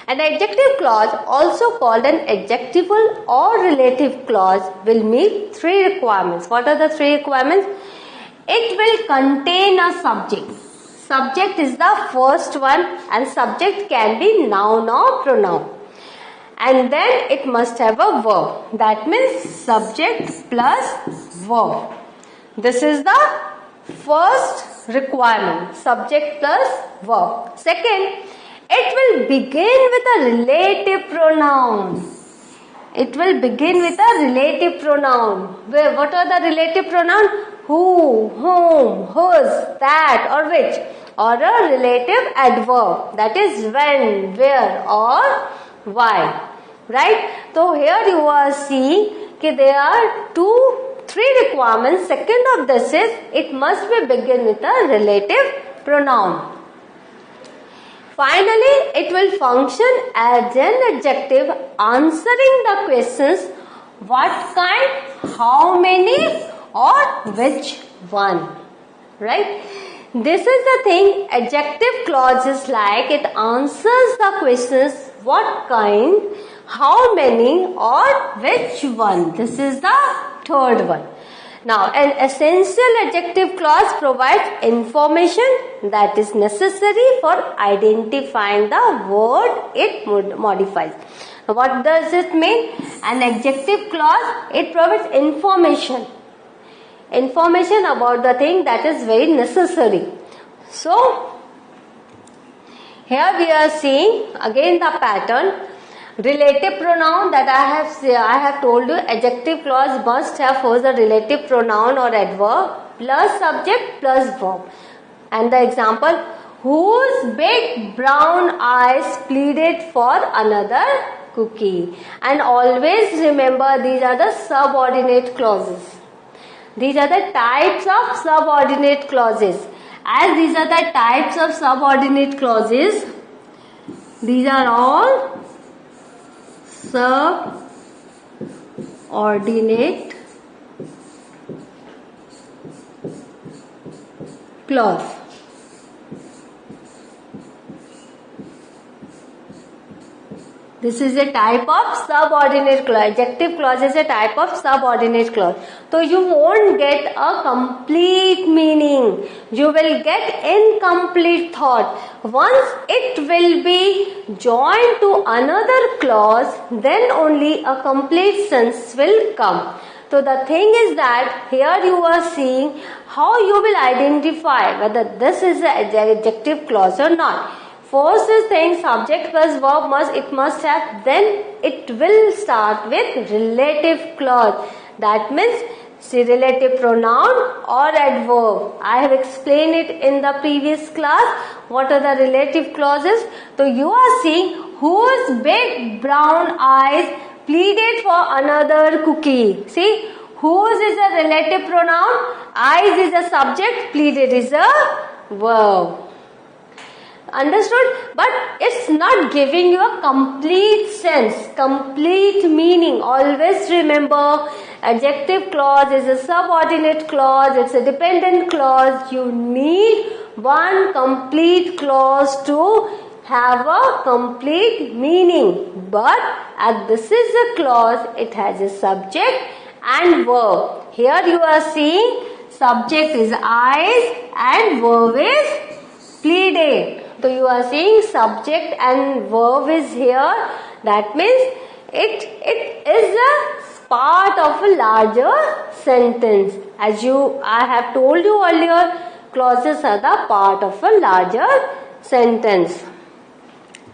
An adjective clause, also called an adjectival or relative clause, will meet three requirements. What are the three requirements? It will contain a subject. Subject is the first one, and subject can be noun or pronoun. And then it must have a verb. That means subject plus verb. This is the first requirement, subject plus verb. Second, it will begin with a relative pronoun. It will begin with a relative pronoun. What are the relative pronouns? Who, whom, whose, that or which. Or a relative adverb. That is when, where or why. Right? So here you are seeing that there are three requirements. Second of this is it must be begin with a relative pronoun. Finally, it will function as an adjective answering the questions what kind, how many or which one. Right? This is the thing, adjective clause is like it answers the questions what kind, how many or which one. This is the third one. Now, an essential adjective clause provides information that is necessary for identifying the word it modifies. Now, what does it mean? An adjective clause, it provides information about the thing that is very necessary. So, here we are seeing again the pattern. Relative pronoun that I have told you, adjective clause must have first a relative pronoun or adverb plus subject plus verb. And the example, whose big brown eyes pleaded for another cookie. And always remember, these are the subordinate clauses. These are the types of subordinate clauses. As these are the types of subordinate clauses, these are all subordinate clause. This is a type of subordinate clause. Adjective clause is a type of subordinate clause. So you won't get a complete meaning. You will get incomplete thought. Once it will be joined to another clause, then only a complete sense will come. So the thing is that here you are seeing how you will identify whether this is an adjective clause or not. First is saying subject plus verb must have, then it will start with relative clause. That means relative pronoun or adverb. I have explained it in the previous class. What are the relative clauses? So you are seeing whose big brown eyes pleaded for another cookie. See, whose is a relative pronoun, eyes is a subject, pleaded is a verb. Understood? But it's not giving you a complete sense, complete meaning. Always remember, adjective clause is a subordinate clause, it's a dependent clause. You need one complete clause to have a complete meaning. But as this is a clause, it has a subject and verb. Here you are seeing subject is eyes and verb is pleaded. So you are seeing subject and verb is here. That means it is a part of a larger sentence. As I have told you earlier, clauses are the part of a larger sentence.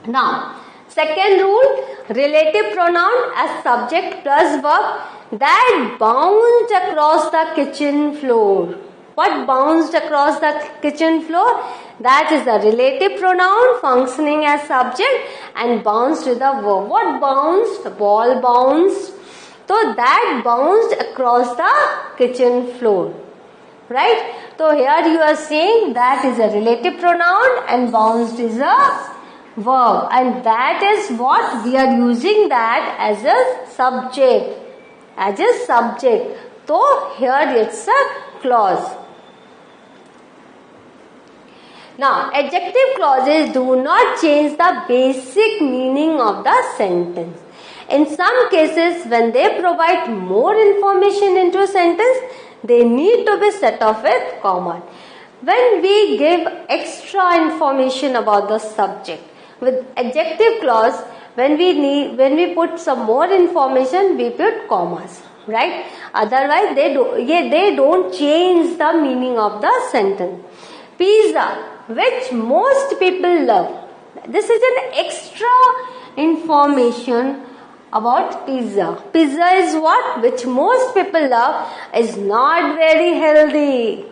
Now, second rule, relative pronoun as subject plus verb that bounced across the kitchen floor. What bounced across the kitchen floor? That is a relative pronoun functioning as subject and bounced is the verb. What bounced? The ball bounced. So that bounced across the kitchen floor. Right? So here you are seeing that is a relative pronoun and bounced is a verb. And that is what we are using that as a subject. As a subject. So here it's a clause. Now, adjective clauses do not change the basic meaning of the sentence. In some cases, when they provide more information into a sentence, they need to be set off with comma. When we give extra information about the subject, with adjective clause, when we put some more information, we put commas, right? Otherwise, they don't change the meaning of the sentence. Pizza, which most people love. This is an extra information about pizza. Pizza is what? Which most people love, is not very healthy.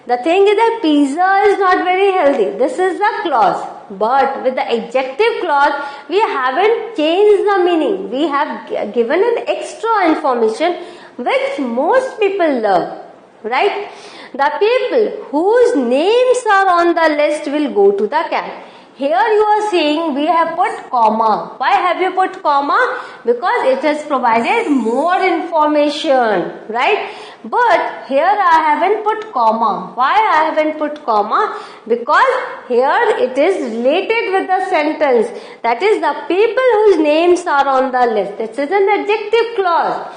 The thing is that pizza is not very healthy. This is the clause. But with the adjective clause, we haven't changed the meaning. We have given an extra information which most people love. Right? The people whose names are on the list will go to the camp. Here you are seeing we have put comma. Why have you put comma? Because it has provided more information, right? But here I haven't put comma. Why I haven't put comma? Because here it is related with the sentence. That is, the people whose names are on the list. This is an adjective clause.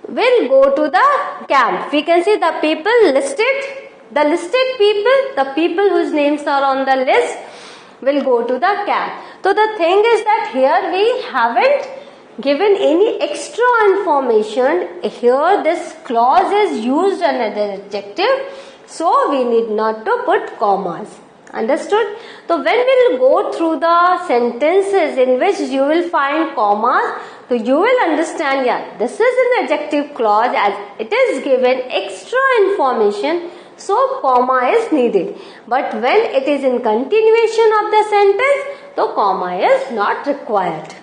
Will go to the camp. We can see the people listed. The listed people, the people whose names are on the list, will go to the camp. So the thing is that here we haven't given any extra information. Here this clause is used as an adjective, so we need not to put commas. Understood? So when we will go through the sentences in which you will find commas, so you will understand, yeah, this is an adjective clause as it is given extra information, so comma is needed. But when it is in continuation of the sentence, so comma is not required.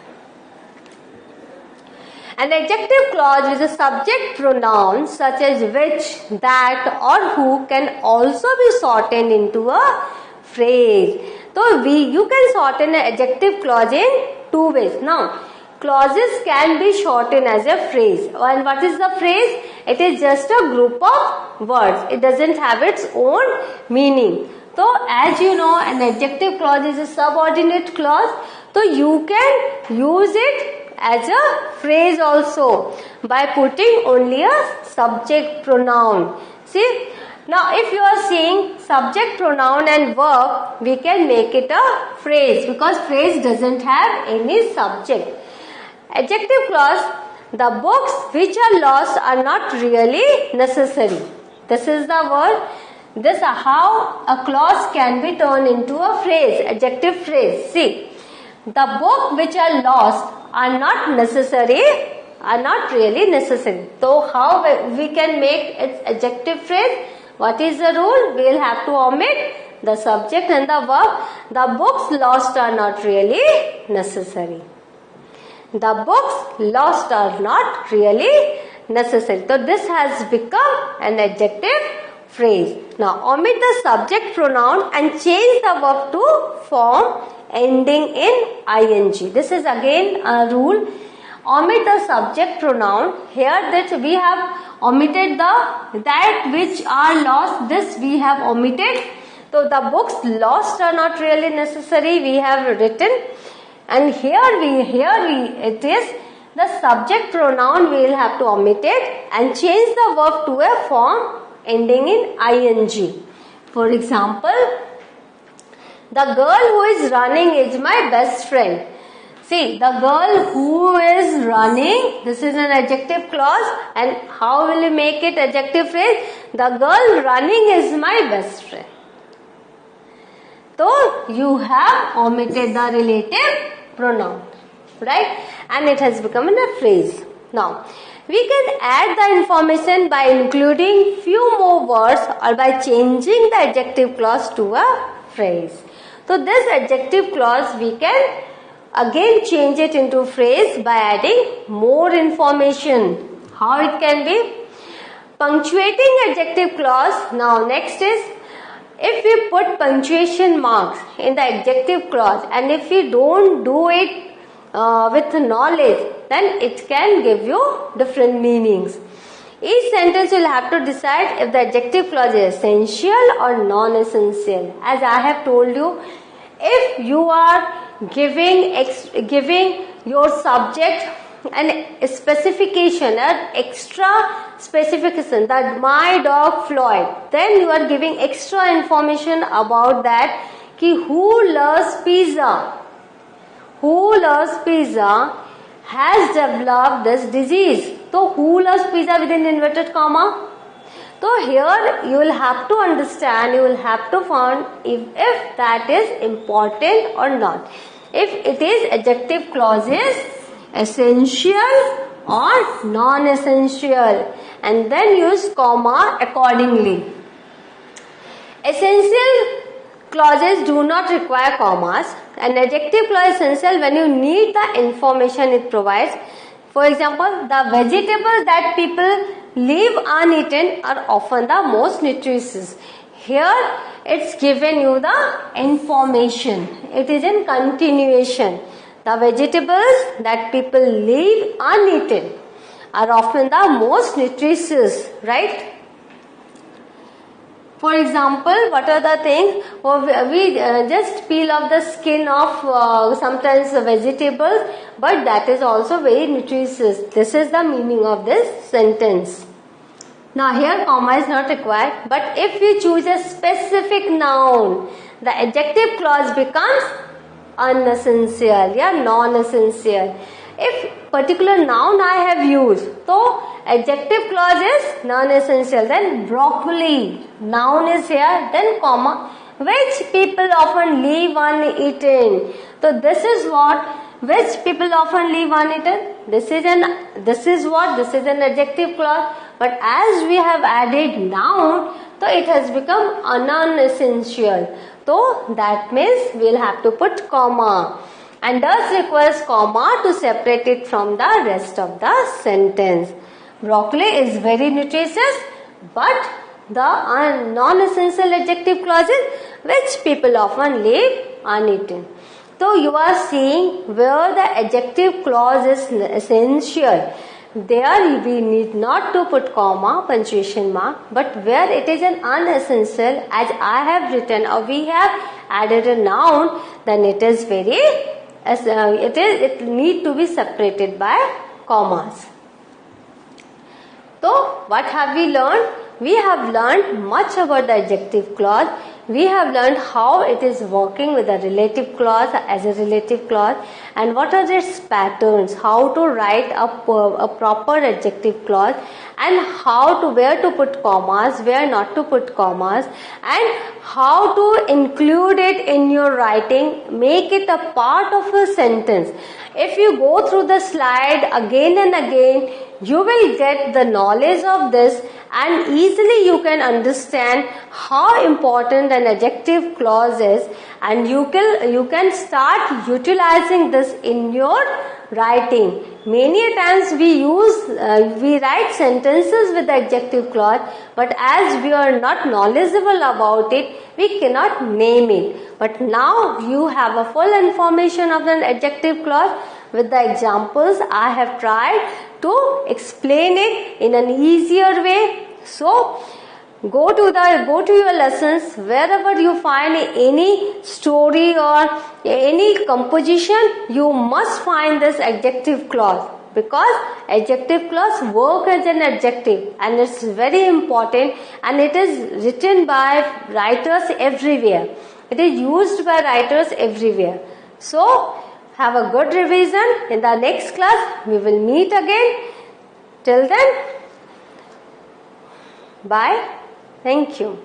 An adjective clause with a subject pronoun such as which, that or who can also be shortened into a phrase. So you can shorten an adjective clause in two ways. Now, clauses can be shortened as a phrase. And what is the phrase? It is just a group of words. It doesn't have its own meaning. So as you know, an adjective clause is a subordinate clause. So you can use it as a phrase also by putting only a subject pronoun. See, now if you are saying subject pronoun and verb, we can make it a phrase because phrase doesn't have any subject. Adjective clause, the books which are lost are not really necessary. This is the word. This is how a clause can be turned into a phrase, adjective phrase. See, the book which are lost are not necessary, are not really necessary. So how we can make its adjective phrase? What is the rule? We will have to omit the subject and the verb. The books lost are not really necessary. The books lost are not really necessary. So this has become an adjective phrase. Now omit the subject pronoun and change the verb to form ending in ing. This is again a rule. Omit the subject pronoun. Here that we have omitted the that which are lost. This we have omitted. So the books lost are not really necessary. We have written. And here it is the subject pronoun. We will have to omit it and change the verb to a form ending in ing. For example, the girl who is running is my best friend. See, the girl who is running, this is an adjective clause, and how will you make it adjective phrase? The girl running is my best friend. So you have omitted the relative pronoun, right? And it has become a phrase. Now, we can add the information by including few more words or by changing the adjective clause to a phrase. So this adjective clause we can again change it into phrase by adding more information. How it can be? Punctuating adjective clause. Now next is, if we put punctuation marks in the adjective clause and if we don't do it with knowledge, then it can give you different meanings. Each sentence will have to decide if the adjective clause is essential or non-essential. As I have told you, if you are giving your subject an specification, an extra specification, that my dog Floyd, then you are giving extra information about that, ki who loves pizza has developed this disease. So who loves pizza within inverted comma? So here you will have to understand, you will have to find if that is important or not. If it is adjective clauses, essential or non-essential, and then use comma accordingly. Essential clauses do not require commas. An adjective clause is essential when you need the information it provides. For example, the vegetables that people leave uneaten are often the most nutritious. Here it's given you the information. It is in continuation. The vegetables that people leave uneaten are often the most nutritious, right? For example, what are the things? We just peel off the skin of sometimes vegetables, but that is also very nutritious. This is the meaning of this sentence. Now here comma is not required, but if you choose a specific noun, the adjective clause becomes unessential, non-essential. If particular noun I have used, so adjective clause is non-essential. Then broccoli, noun is here, then comma, which people often leave uneaten. So this is what, which people often leave uneaten. This is an adjective clause. But as we have added noun, so it has become non-essential. So that means we will have to put comma, and thus requires comma to separate it from the rest of the sentence. Broccoli is very nutritious, but the non-essential adjective clauses which people often leave uneaten. So you are seeing where the adjective clause is essential. There we need not to put comma, punctuation mark, but where it is an unessential, as I have written or we have added a noun, then it is very, it need to be separated by commas. So what have we learned? We have learned much about the adjective clause. We have learned how it is working with a relative clause as a relative clause, and what are its patterns, how to write a proper adjective clause, and where to put commas, where not to put commas, and how to include it in your writing, make it a part of a sentence. If you go through the slide again and again, you will get the knowledge of this, and easily you can understand how important an adjective clause is, and you can start utilizing this in your writing. Many times we write sentences with the adjective clause, but as we are not knowledgeable about it, we cannot name it. But now you have a full information of an adjective clause. With the examples, I have tried to explain it in an easier way. So go to your lessons, wherever you find any story or any composition, you must find this adjective clause, because adjective clause work as an adjective, and it's very important, and it is written by writers everywhere. It is used by writers everywhere. So have a good revision. In the next class we will meet again. Till then, bye. Thank you.